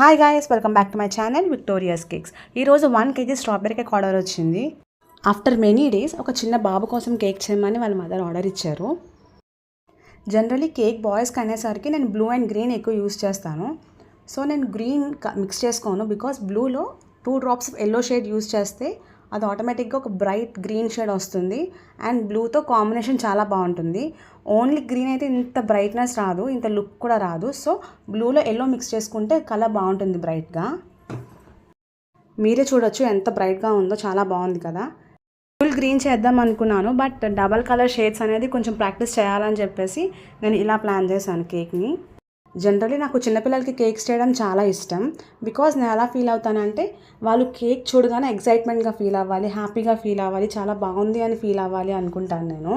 Hi guys, welcome back to my channel Victoria's cakes. ఈరోజు 1 kg strawberry cake order వచ్చింది. After many days ఒక చిన్న బాబు కోసం కేక్ చేయమని వాళ్ళ మదర్ ఆర్డర్ ఇచ్చారు. జనరలీ కేక్ బాయ్స్కి అనేసరికి నేను బ్లూ అండ్ గ్రీన్ ఎక్కువ యూస్ చేస్తాను. సో నేను గ్రీన్ మిక్స్ చేసుకోను, బికాస్ బ్లూలో 2 drops ఎల్లో షేడ్ యూస్ చేస్తే అది ఆటోమేటిక్గా ఒక బ్రైట్ గ్రీన్ షేడ్ వస్తుంది అండ్ బ్లూతో కాంబినేషన్ చాలా బాగుంటుంది. ఓన్లీ గ్రీన్ అయితే ఇంత బ్రైట్నెస్ రాదు, ఇంత లుక్ కూడా రాదు. సో బ్లూలో ఎల్లో మిక్స్ చేసుకుంటే కలర్ బాగుంటుంది బ్రైట్గా. మీరే చూడొచ్చు ఎంత బ్రైట్గా ఉందో, చాలా బాగుంది కదా. ఫుల్ గ్రీన్ చేద్దాం అనుకున్నాను, బట్ డబల్ కలర్ షేడ్స్ అనేది కొంచెం ప్రాక్టీస్ చేయాలని చెప్పేసి నేను ఇలా ప్లాన్ చేశాను కేక్ని. జనరలీ నాకు చిన్నపిల్లలకి కేక్స్ చేయడం చాలా ఇష్టం, బికాజ్ నేను ఎలా ఫీల్ అవుతానంటే వాళ్ళు కేక్ చూడగానే ఎక్సైట్మెంట్గా ఫీల్ అవ్వాలి, హ్యాపీగా ఫీల్ అవ్వాలి, చాలా బాగుంది అని ఫీల్ అవ్వాలి అనుకుంటాను నేను.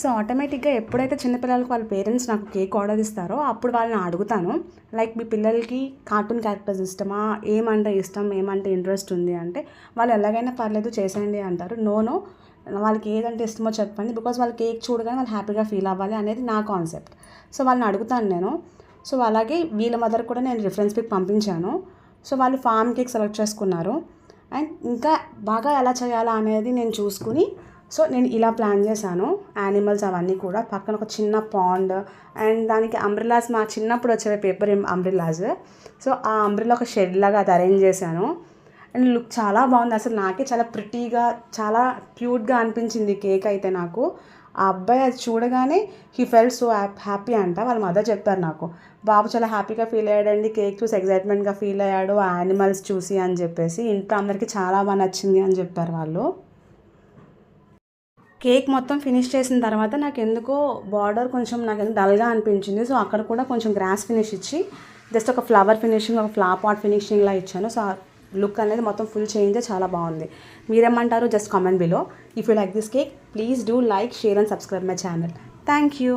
సో ఆటోమేటిక్గా ఎప్పుడైతే చిన్నపిల్లలకి వాళ్ళ పేరెంట్స్ నాకు కేక్ ఆర్డర్ ఇస్తారో అప్పుడు వాళ్ళని అడుగుతాను, లైక్ మీ పిల్లలకి కార్టూన్ క్యారెక్టర్స్ ఇష్టమా, ఏమంటే ఇష్టం, ఏమంటే ఇంట్రెస్ట్ ఉంది అంటే వాళ్ళు ఎలాగైనా పర్లేదు చేసేయండి అంటారు. నో వాళ్ళకి ఏదంటే ఇష్టమో చెప్పండి, బికాజ్ వాళ్ళు కేక్ చూడగానే వాళ్ళు హ్యాపీగా ఫీల్ అవ్వాలి అనేది నా కాన్సెప్ట్. సో వాళ్ళని అడుగుతాను నేను. సో అలాగే వీళ్ళ మదర్ కూడా నేను రిఫరెన్స్ పిక్ పంపించాను. సో వాళ్ళు ఫామ్ కేక్ సెలెక్ట్ చేసుకున్నారు అండ్ ఇంకా బాగా ఎలా చేయాలా అనేది నేను చూసుకుని సో నేను ఇలా ప్లాన్ చేశాను. యానిమల్స్ అవన్నీ కూడా పక్కన ఒక చిన్న పాండ్ అండ్ దానికి అంబ్రెలాస్, మా చిన్నప్పుడు వచ్చేవి పేపర్ అంబ్రెలాస్. సో ఆ అంబ్రెలా ఒక షెడ్ లాగా అది అరేంజ్ చేశాను అండ్ లుక్ చాలా బాగుంది. అసలు నాకే చాలా ప్రిటీగా, చాలా క్యూట్గా అనిపించింది కేక్ అయితే నాకు. ఆ అబ్బాయి అది చూడగానే హీ ఫెల్ట్ సో హ్యాపీ అంట. వాళ్ళ మదర్ చెప్పారు నాకు, బాబు చాలా హ్యాపీగా ఫీల్ అయ్యాడండి, కేక్ చూసి ఎగ్జైట్మెంట్గా ఫీల్ అయ్యాడు ఆ యానిమల్స్ చూసి అని చెప్పేసి. ఇంట్లో అందరికీ చాలా బాగా నచ్చింది అని చెప్పారు వాళ్ళు. కేక్ మొత్తం ఫినిష్ చేసిన తర్వాత నాకు ఎందుకో బార్డర్ కొంచెం నాకు డల్గా అనిపించింది. సో అక్కడ కూడా కొంచెం గ్రాస్ ఫినిష్ ఇచ్చి జస్ట్ ఒక ఫ్లవర్ ఫినిషింగ్, ఒక ఫ్లవర్ పాట్ ఫినిషింగ్లా ఇచ్చాను. సో లుక్ అనేది మొత్తం ఫుల్ చేంజ్, చాలా బాగుంది. మీరేమంటారు? Just comment below. If you like this cake, please do like, share and subscribe my channel. Thank you.